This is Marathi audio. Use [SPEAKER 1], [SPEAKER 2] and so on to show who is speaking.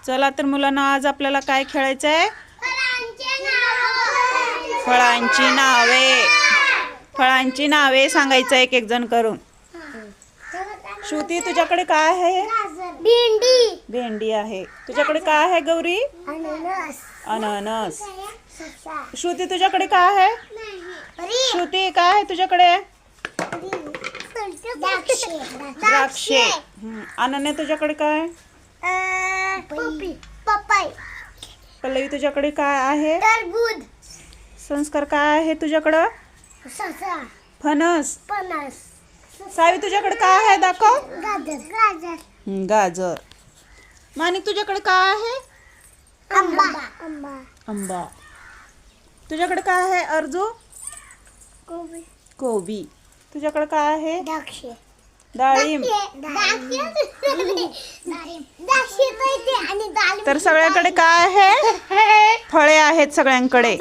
[SPEAKER 1] चला तर मुलांना आज आपल्याला काय खेळायचं आहे? फळांची नावे. फळांची नावे सांगायचं एक एक जण करून. श्रुती तुझ्याकडे काय आहे?
[SPEAKER 2] भेंडी.
[SPEAKER 1] भेंडी आहे. तुझ्याकडे काय आहे गौरी?
[SPEAKER 2] अननस.
[SPEAKER 1] अननस. श्रुती तुझ्याकडे काय आहे? श्रुती काय आहे तुझ्याकडे? द्राक्षे. अनन्या तुझ्याकडे काय?
[SPEAKER 2] पपई.
[SPEAKER 1] पल्लवी तुझ्याकडे काय आहे?
[SPEAKER 2] टरबूज.
[SPEAKER 1] संस्कार काय आहे तुझ्याकडं?
[SPEAKER 2] ससा.
[SPEAKER 1] फणस.
[SPEAKER 2] फणस.
[SPEAKER 1] सावी तुझ्याकडे काय आहे दाखव?
[SPEAKER 2] गाजर.
[SPEAKER 1] गाजर. मानिक तुझ्याकडे काय आहे?
[SPEAKER 2] आंबा.
[SPEAKER 1] आंबा. तुझ्याकडे काय आहे अर्जू?
[SPEAKER 2] कोबी.
[SPEAKER 1] कोबी. तुझ्याकडे काय आहे?
[SPEAKER 2] द्राक्ष.
[SPEAKER 1] डाळिंब. तर सगळ्याकडे काय आहे? फळे आहेत सगळ्यांकडे.